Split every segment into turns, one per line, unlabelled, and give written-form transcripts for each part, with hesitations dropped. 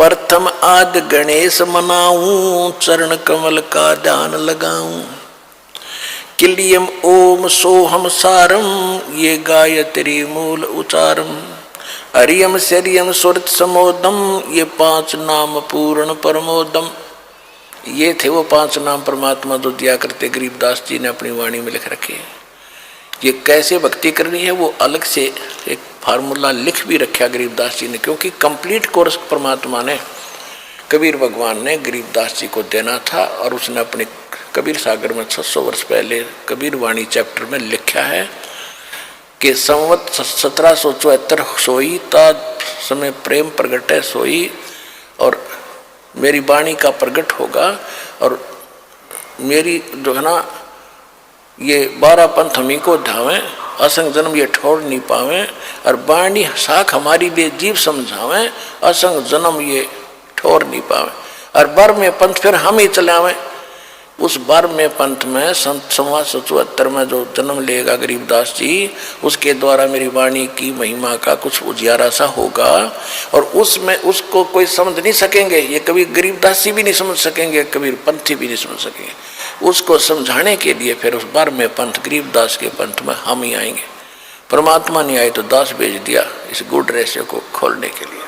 प्रथम आद गणेश मनाऊं, चरण कमल का ध्यान लगाऊं। किलियम ओम सोहम सारम, ये गायत्री मूल उचारम। हरियम शरियम सुरत समोदम, ये 5 नाम पूर्ण परमोदम। ये थे वो 5 नाम परमात्मा जो दिया करते गरीबदास जी ने अपनी वाणी में लिख रखे। ये कैसे भक्ति करनी है वो अलग से एक फार्मूला लिख भी रखा गरीबदास जी ने, क्योंकि कंप्लीट कोर्स परमात्मा ने कबीर भगवान ने गरीबदास जी को देना था। और उसने अपने कबीर सागर में 600 वर्ष पहले कबीर वाणी चैप्टर में लिखा है कि संवत 1774 सोई ता समय प्रेम प्रगट है सोई, और मेरी वाणी का प्रगट होगा। और मेरी जो है ना ये 12 पंथ हमी को ध्यावें, असंग जन्म ये ठोर नहीं पावें। और वाणी साख हमारी बेजीव समझावें, असंग जन्म ये ठोर नहीं पावें। और बर में पंथ फिर हम ही चलावें। उस बर में पंथ में संत 1774 में जो जन्म लेगा गरीबदास जी, उसके द्वारा मेरी वाणी की महिमा का कुछ उजियारा सा होगा। और उसमें उसको कोई समझ नहीं सकेंगे, ये कभी गरीबदास जी भी नहीं समझ सकेंगे, कबीर पंथी भी नहीं समझ सकेंगे। उसको समझाने के लिए फिर उस बर में पंथ गरीबदास के पंथ में हम ही आएंगे। परमात्मा नहीं आए तो दास भेज दिया इस गुड रहस्य को खोलने के लिए।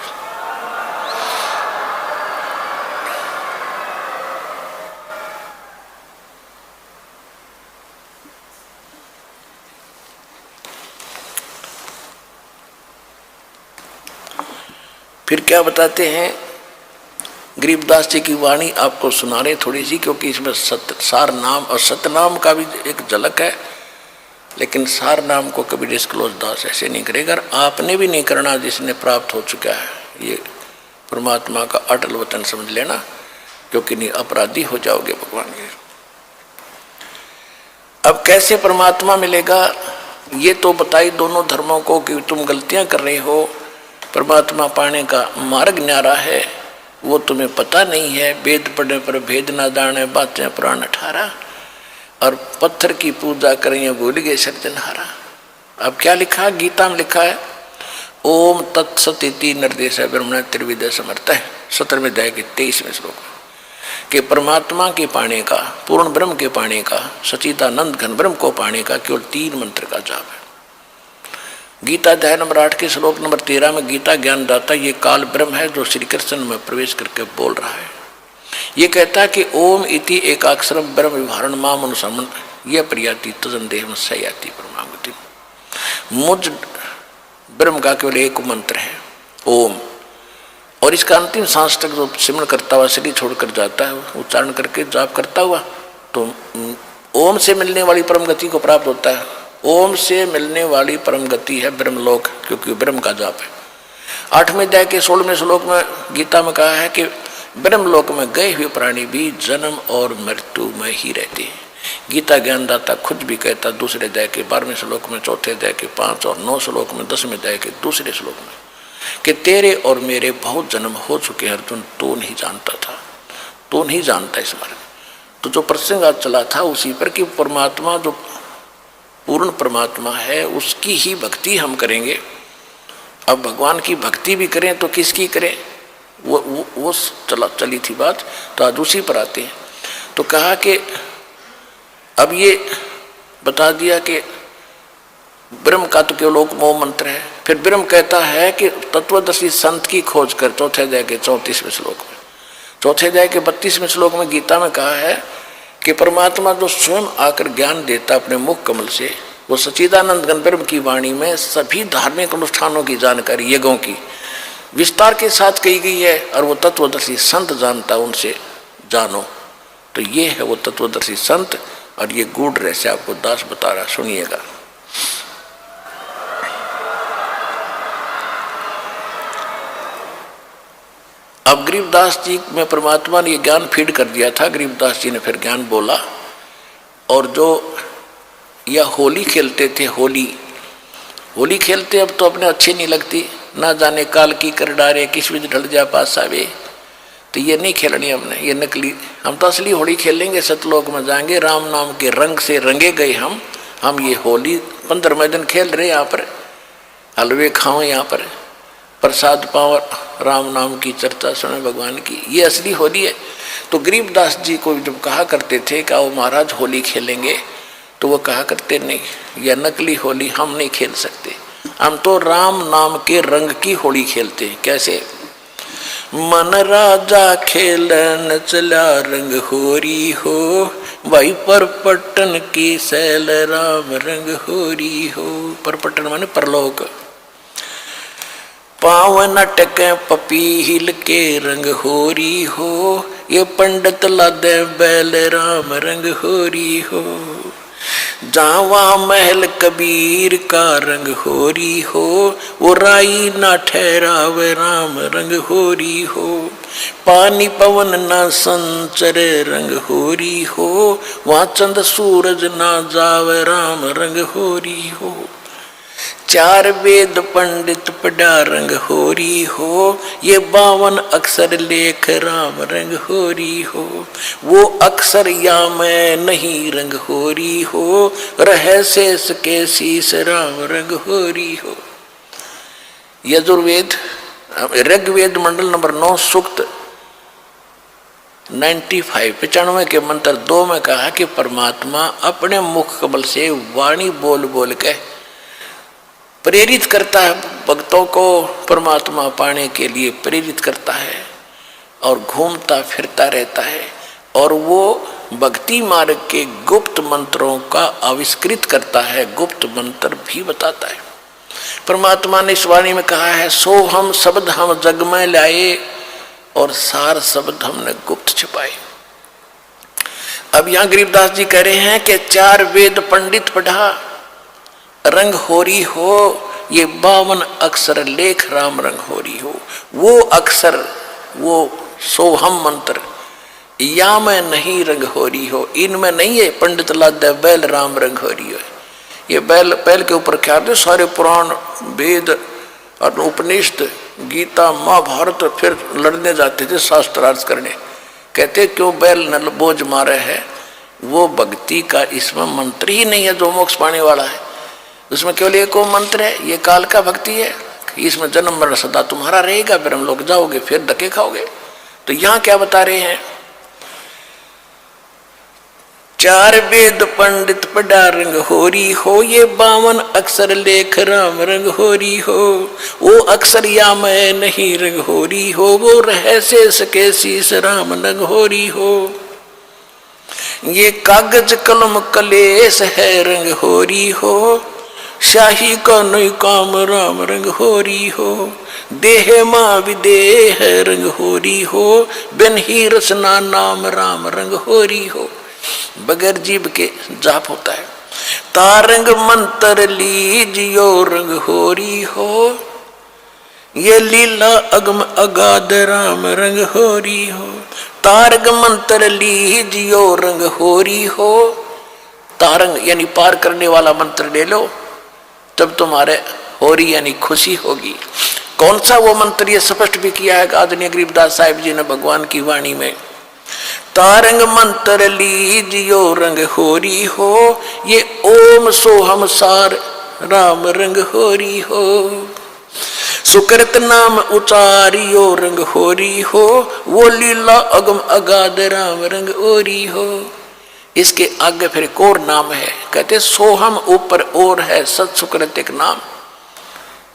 फिर क्या बताते हैं गरीबदास जी की वाणी आपको सुना रहे थोड़ी सी, क्योंकि इसमें सार नाम और सतनाम का भी एक झलक है। लेकिन सार नाम को कभी डिस्क्लोज दास ऐसे नहीं करेगा, आपने भी नहीं करना जिसने प्राप्त हो चुका है। ये परमात्मा का अटल वचन समझ लेना, क्योंकि नहीं अपराधी हो जाओगे भगवान के। अब कैसे परमात्मा मिलेगा ये तो बताई दोनों धर्मों को कि तुम गलतियां कर रहे हो, परमात्मा पाने का मार्ग न्यारा है वो तुम्हें पता नहीं है। वेद पढ़ने पर भेद ना जाने, बातें पुराण 18। और पत्थर की पूजा करें भूल गए सृजनहारा। अब क्या लिखा गीता में लिखा है, ओम तत्सत इति निर्देश ब्रह्मण त्रिविद समर्थ है 17वें अध्याय के 23वें श्लोक के परमात्मा के पाने का, पूर्ण ब्रह्म के पाने का, सचिदानंद घन ब्रह्म को पाने का केवल 3 मंत्र का जाप है। गीता अध्याय नंबर 8 के श्लोक नंबर 13 में गीता ज्ञान दाता ये काल ब्रह्म है जो श्री कृष्ण में प्रवेश करके बोल रहा है। ये कहता है कि ओम इति एकाक्षरम ब्रह्म विभारण माम अनुसमन यह प्रियाति तजन देह सयाति परमागति। मुझ ब्रह्म का केवल एक मंत्र है ओम, और इसका अंतिम सांस तक जो सिमरण करता हुआ शरीर छोड़कर जाता है, उच्चारण करके जाप करता हुआ, तो ओम से मिलने वाली परम गति को प्राप्त होता है। ओम से मिलने वाली परम गति है ब्रह्मलोक, क्योंकि ब्रह्म का जाप है। 8वें अध्याय के 16वें श्लोक में गीता में कहा है कि ब्रह्मलोक में गए हुए प्राणी भी जन्म और मृत्यु में ही रहते हैं। गीता ज्ञानदाता खुद भी कहता दूसरे अध्याय के 12वें श्लोक में, चौथे अध्याय के 5 और 9 श्लोक में, 10वें अध्याय के दूसरे श्लोक में कि तेरे और मेरे बहुत जन्म हो चुके हैं अर्जुन, तो नहीं जानता था, तो नहीं जानता इस बारे में। तो जो प्रसंग आज चला था उसी पर कि परमात्मा जो पूर्ण परमात्मा है उसकी ही भक्ति हम करेंगे। अब भगवान की भक्ति भी करें तो किसकी करें, वो चली थी बात। तो आज उसी पर आते हैं। तो कहा कि अब ये बता दिया कि ब्रह्म का तो केवल मोह मंत्र है। फिर ब्रह्म कहता है कि तत्वदर्शी संत की खोज कर, चौथे अध्याय के 34वें श्लोक में। चौथे अध्याय के 32वें श्लोक में गीता में कहा है कि परमात्मा जो स्वयं आकर ज्ञान देता अपने मुख कमल से, वो सच्चिदानंद घन ब्रह्म की वाणी में सभी धार्मिक अनुष्ठानों की जानकारी यज्ञों की विस्तार के साथ कही गई है। और वो तत्वदर्शी संत जानता, उनसे जानो। तो ये है वो तत्वदर्शी संत, और ये गूढ़ रहस्य आपको दास बता रहा, सुनिएगा। अब गरीबदास जी में परमात्मा ने ये ज्ञान फीड कर दिया था। गरीबदास जी ने फिर ज्ञान बोला, और जो यह होली खेलते थे, होली खेलते अब तो अपने अच्छी नहीं लगती, ना जाने काल की कर डारे किस विध ढल जा पास आवे। तो ये नहीं खेलनी हमने, ये नकली। हम तो असली होली खेलेंगे, सतलोक में जाएंगे, राम नाम के रंग से रंगे गए हम ये होली 15वें दिन खेल रहे यहाँ पर, हलवे खाओ यहाँ पर। प्रसाद पाओ, राम नाम की चर्चा सुने भगवान की, ये असली होली है। तो गरीबदास जी को जब कहा करते थे कि आओ महाराज होली खेलेंगे, तो वो कहा करते नहीं, यह नकली होली हम नहीं खेल सकते, हम तो राम नाम के रंग की होली खेलते हैं। कैसे? मन राजा खेलन चला रंग होरी हो, भाई परपटन की सैल राम रंग होरी हो। परपटन माने परलोक। पावन अटक पपीहिल के रंग होरी हो, ये पंडित लादे बैल राम रंग होरी हो। जावा महल कबीर का रंग होरी हो, वो राई ना ठहराव राम रंग होरी हो। पानी पवन ना संचर रंग होरी हो, वहाँ चंद सूरज ना जाव राम रंग होरी हो। चार वेद पंडित पढ़ा रंग होरी हो, ये 52 अक्षर लेख राम रंग होरी हो। वो अक्षर या मैं नहीं रंग होरी हो, रह शेष के शीस राम रंग होरी हो। यजुर्वेद ऋग्वेद मंडल नंबर 9 सूक्त 95 के मंत्र 2 में कहा कि परमात्मा अपने मुख कमल से वाणी बोल बोल के प्रेरित करता है भक्तों को, परमात्मा पाने के लिए प्रेरित करता है और घूमता फिरता रहता है, और वो भक्ति मार्ग के गुप्त मंत्रों का आविष्कृत करता है, गुप्त मंत्र भी बताता है। परमात्मा ने इस वाणी में कहा है, सो हम शब्द हम जग में लाए और सार शब्द हमने गुप्त छिपाए। अब यहाँ गरीबदास जी कह रहे हैं कि 4 वेद पंडित पढ़ा रंग होरी हो, ये 52 अक्षर लेख राम रंग होरी हो। वो अक्षर, वो सोहम मंत्र या में नहीं रंग होरी हो, इनमें नहीं है पंडित लाद बैल राम रंग होरी हो। ये बैल के ऊपर क्या थे, सारे पुराण वेद और उपनिषद गीता महाभारत फिर लड़ने जाते थे शास्त्रार्थ करने। कहते क्यों बैल नल बोझ मारे है, वो भक्ति का इसमें मंत्र ही नहीं है जो मोक्ष पाने वाला है। उसमें केवल एक मंत्र है, ये काल का भक्ति है, इसमें जन्म मरण सदा तुम्हारा रहेगा, फिर हम लोग जाओगे फिर धक्के खाओगे। तो यहाँ क्या बता रहे हैं, 4 वेद पंडित पढ़ा रंग होरी हो, ये 52 अक्षर लेख राम रंग होरी हो। वो अक्षर या मैं नहीं रंग होरी हो, वो रह शेष के शीस राम रंग होरी हो। ये कागज कलम कलेश है रंग होरी हो, शाही का नई काम राम रंग होरी हो। देह माँ विदेह रंग होरी हो, बिन ही रसना नाम राम रंग होरी हो। बगैर जीव के जाप होता है। तारंग मंत्र लीजियो रंग होरी हो, ये लीला अगम अगाध राम रंग होरी हो। तारंग मंत्र लीजियो रंग होरी हो, तारंग यानी पार करने वाला मंत्र ले लो, तब तुम्हारे होरी यानी खुशी होगी। कौन सा वो मंत्र, ये स्पष्ट भी किया है आदरणीय गरीबदास साहिब जी ने भगवान की वाणी में। तारंग मंत्र लीजियो रंग होरी हो, ये ओम सोहम सार राम रंग होरी हो। सुकृत नाम उचारियो रंग होरी हो, वो लीला अगम अगाध राम रंग होरी हो। इसके आगे फिर एक और नाम है, कहते सोहम ऊपर और है सत सुकृत एक नाम,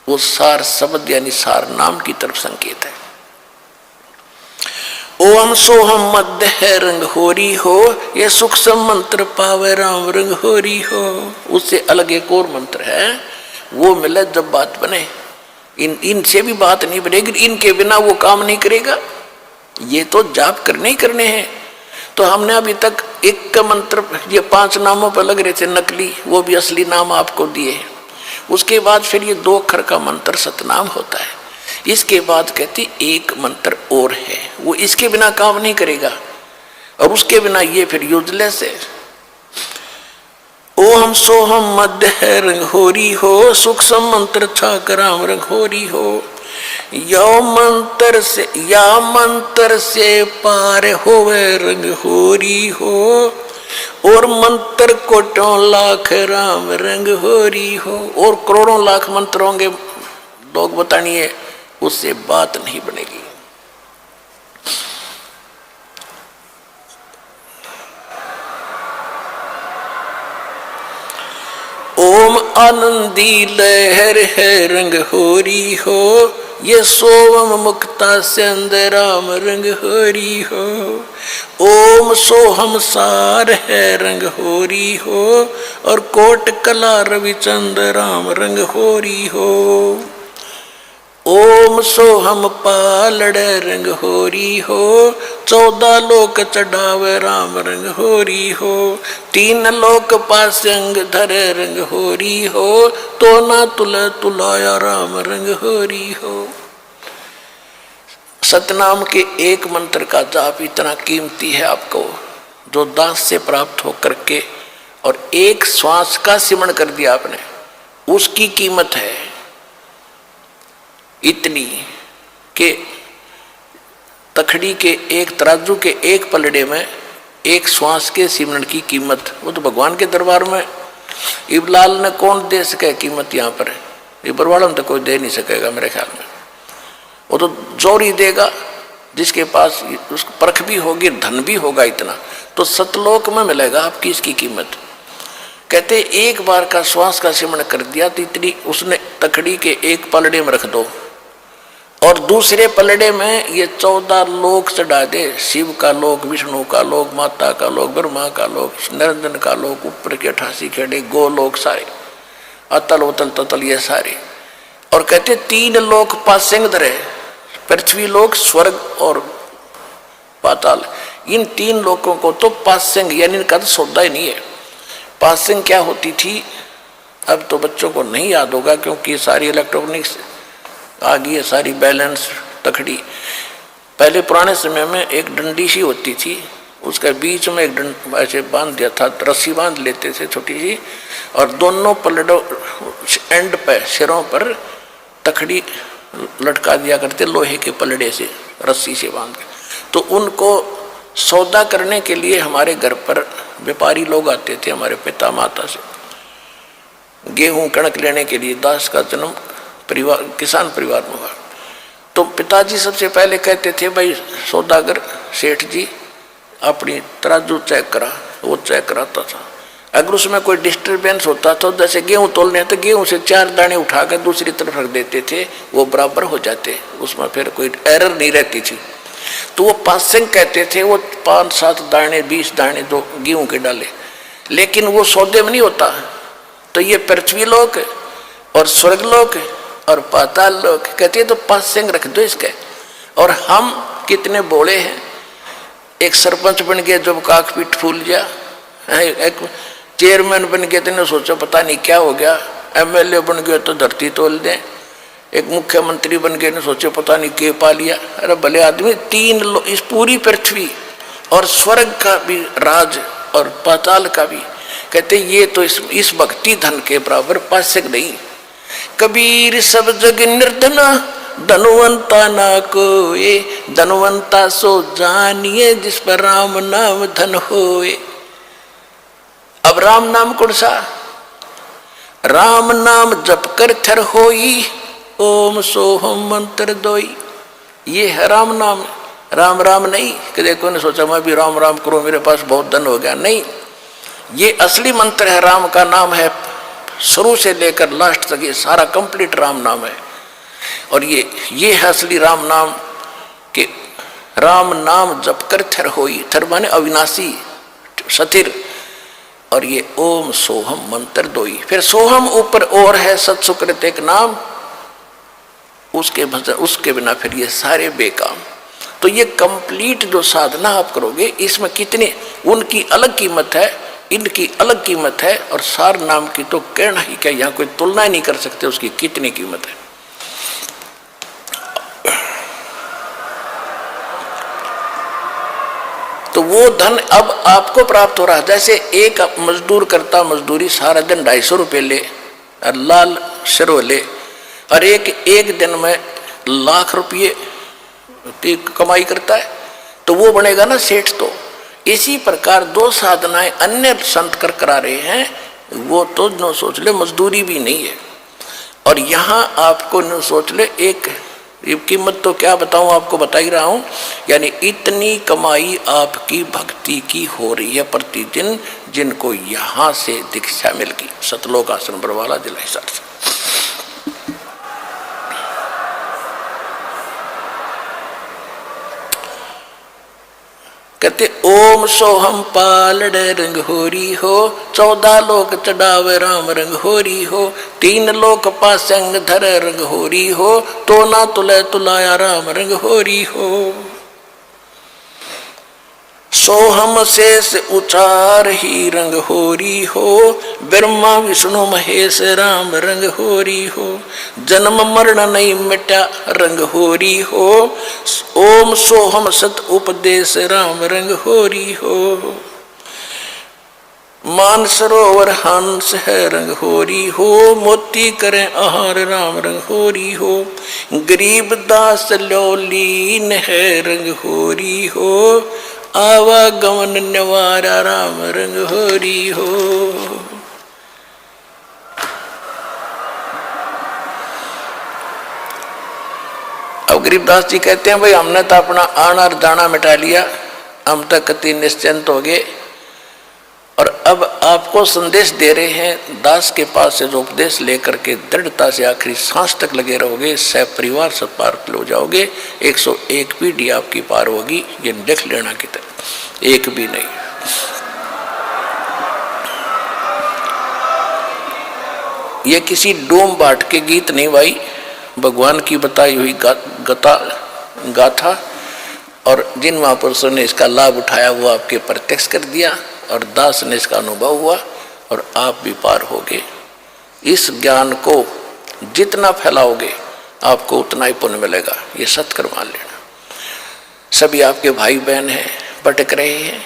वो सार शब्द यानी सार नाम की तरफ संकेत है। ओम सोहम मध्य है रंग होरी हो, ये सुख मंत्र पावे राम रंग होरी हो। उससे अलग एक और मंत्र है, वो मिले जब बात बने। इनसे भी बात नहीं बनेगी, इनके बिना वो काम नहीं करेगा। ये तो जाप करने ही करने हैं। तो हमने अभी तक एक का मंत्र, ये 5 नामों पर लग रहे थे नकली, वो भी असली नाम आपको दिए हैं। उसके बाद फिर ये 2 अक्षर का मंत्र सतनाम होता है। इसके बाद कहती एक मंत्र और है, वो इसके बिना काम नहीं करेगा, और उसके बिना ये फिर यूजलेस है। ओम सोहम मध्य है रंग होरी हो, सूक्ष्म मंत्र छाक राम रंग होरी हो। या मंत्र से पार होवे रंग होरी हो, और मंत्र कोटों लाख राम रंग होरी हो। और करोड़ों लाख मंत्र होंगे, लोग बतानिए उससे बात नहीं बनेगी। ओम आनंदी लहर है रंग होरी हो, ये सोम मुक्ता से अंदराम रंग होरी हो। ओम सोहम सार है रंग होरी हो, और कोट कला रविचंद राम रंग होरी हो। ओम सोहम पालड़ रंग होरी हो, 14 लोक चढ़ावे राम रंग होरी हो। 3 लोक पासंग धर रंग होरी हो, तो ना तुलाया राम रंग होरी हो। सतनाम के एक मंत्र का जाप इतना कीमती है आपको, जो दास से प्राप्त हो करके और एक श्वास का सिमरण कर दिया आपने, उसकी कीमत है इतनी कि तखड़ी के एक तराजू के एक पलड़े में एक श्वास के सिमरण की कीमत, वो तो भगवान के दरबार में इबलाल ने कौन दे सके कीमत। यहाँ पर इबरवाड़ा में तो कोई दे नहीं सकेगा मेरे ख्याल में, वो तो जोर ही देगा जिसके पास उसको परख भी होगी, धन भी होगा इतना, तो सतलोक में मिलेगा आपकी इसकी कीमत। कहते एक बार का श्वास का सिमरण कर दिया तो इतनी उसने तखड़ी के एक पलड़े में रख दो, और दूसरे पलड़े में ये 14 लोक चढ़ा दे, शिव का लोक, विष्णु का लोक, माता का लोक, ब्रह्मा का लोक, निरंजन का लोक, ऊपर के 88 खेड़े गोलोक सारे, अतल उतल ततल ये सारे। और कहते 3 लोक पासेंग धरे, पृथ्वी लोक, स्वर्ग और पाताल, इन 3 लोकों को तो पासेंग यानी इनका तो सौदा ही नहीं है। पासेंग क्या होती थी अब तो बच्चों को नहीं याद होगा, क्योंकि सारी इलेक्ट्रॉनिक्स आ गई है, सारी बैलेंस तखड़ी। पहले पुराने समय में एक डंडी सी होती थी, उसके बीच में एक डंड ऐसे बांध दिया था, रस्सी बांध लेते थे छोटी सी, और दोनों पलड़ों एंड पे सिरों पर तखड़ी लटका दिया करते लोहे के पलड़े से, रस्सी से बांध के। तो उनको सौदा करने के लिए हमारे घर पर व्यापारी लोग आते थे, हमारे पिता माता से गेहूं कणक लेने के लिए। दास का जन्म परिवार किसान परिवार में हुआ, तो पिताजी सबसे पहले कहते थे भाई सौदागर सेठ जी अपनी तराजू चेक करा, वो चेक कराता था। अगर उसमें कोई डिस्टर्बेंस होता तो जैसे गेहूं तोलने तो गेहूं से 4 दाने उठाकर दूसरी तरफ रख देते थे, वो बराबर हो जाते, उसमें फिर कोई एरर नहीं रहती थी। तो वो पासेंग कहते थे, वो 5-7 दाने 20 दाने दो गेहूं के डाले, लेकिन वो सौदे में नहीं होता। तो ये पृथ्वी लोक और स्वर्ग लोक और पाताल लोक कहते हैं, तो पासेंग रख दो इसके। और हम कितने बोले हैं, एक सरपंच बन गया जब काक पीठ फूल गया, एक चेयरमैन बन गया तो सोचा पता नहीं क्या हो गया, एमएलए बन गया तो धरती तोल दें, एक मुख्यमंत्री बन गए ने सोचे पता नहीं के पा लिया। अरे भले आदमी 3 इस पूरी पृथ्वी और स्वर्ग का भी राज और पाताल का भी, कहते ये तो इस भक्ति धन के बराबर पासेंग नहीं। कबीर सब जग निर्धना धनवंता ना कोए, धनवंता सो जानिए जिस पर राम नाम धन होए। अब राम नाम कौन सा? राम नाम जप कर थर होई, ओम सोहम मंत्र दोई, ये है राम नाम। राम राम नहीं कि देखो ने सोचा मैं भी राम राम करूं मेरे पास बहुत धन हो गया, नहीं, ये असली मंत्र है। राम का नाम है शुरू से लेकर लास्ट तक, ये सारा कंप्लीट राम नाम है। और ये है असली राम नाम कि राम नाम जप कर थर होई, थर माने अविनाशी सथिर, और ये ओम सोहम मंत्र दोई। फिर सोहम ऊपर और है सत्सुकृत एक नाम, उसके बिना फिर ये सारे बेकाम। तो ये कंप्लीट जो साधना आप करोगे, इसमें कितने उनकी अलग कीमत है, इनकी अलग कीमत है, और सार नाम की तो कहना ही क्या, यहाँ कोई तुलना ही नहीं कर सकते उसकी कितनी कीमत है। तो वो धन अब आपको प्राप्त हो रहा है। जैसे एक मजदूर करता मजदूरी सारा दिन 250 रुपये ले और लाल शरो ले, और एक दिन में लाख रुपये कमाई करता है, तो वो बनेगा ना सेठ। तो इसी प्रकार 2 साधनाएं अन्य संत करा रहे हैं, वो तो न सोच ले मजदूरी भी नहीं है। और यहाँ आपको न सोच ले एक ये कीमत तो क्या बताऊं, आपको बता ही रहा हूं। यानी इतनी कमाई आपकी भक्ति की हो रही है प्रतिदिन, जिनको यहां से दीक्षा मिल गई सतलोक आश्रम बरवाला जिला हिसार से। कहते ओम सोहम पालड़ रंग होरी हो, 14 लोक चढ़ावे राम रंग होरी हो, 3 लोक पासंग धर रंग होरी हो, तो ना तुले तुलाया राम रंग होरी हो। सोहम शेष उचार ही रंग होरी हो, ब्रह्मा विष्णु महेश राम रंग होरी हो, जन्म मरण नहीं मिटा रंग होरी हो, ओम सोहम सत उपदेश राम रंग होरी हो। मान सरोवर हंस है रंग होरी हो, मोती करें आहार राम रंग होरी हो, गरीब दास लोलीन है रंग होरी हो, आवागमन निवारा राम रंग होरी हो। अब गरीबदास जी कहते हैं भाई हमने तो अपना आना और जाना मिटा लिया, हम तक कति निश्चिंत हो गए, और अब आपको संदेश दे रहे हैं दास के पास से जो उपदेश लेकर के दृढ़ता से आखिरी सांस तक लगे रहोगे, सह परिवार सब पार हो जाओगे, 101 पीढ़ी आपकी पार होगी, ये देख लेना की तरह एक भी नहीं। ये किसी डोम बाट के गीत नहीं भाई, भगवान की बताई हुई गाथा, और जिन महापुरुषों ने इसका लाभ उठाया वो आपके प्रत्यक्ष कर दिया, और दास ने इसका अनुभव हुआ, और आप भी पार होगे। इस ज्ञान को जितना फैलाओगे आपको उतना ही पुण्य मिलेगा, ये सत्कर मान लेना। सभी आपके भाई बहन हैं, भटक रहे हैं,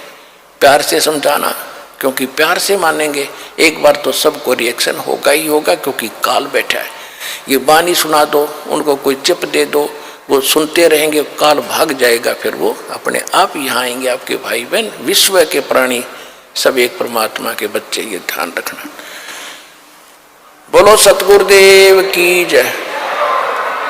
प्यार से समझाना, क्योंकि प्यार से मानेंगे एक बार तो सबको रिएक्शन होगा ही होगा, क्योंकि काल बैठा है। ये बानी सुना दो, उनको कोई चिप दे दो, वो सुनते रहेंगे, काल भाग जाएगा, फिर वो अपने आप यहाँ आएंगे आपके भाई बहन। विश्व के प्राणी सब एक परमात्मा के बच्चे, ये ध्यान रखना। बोलो सतगुरुदेव की जय।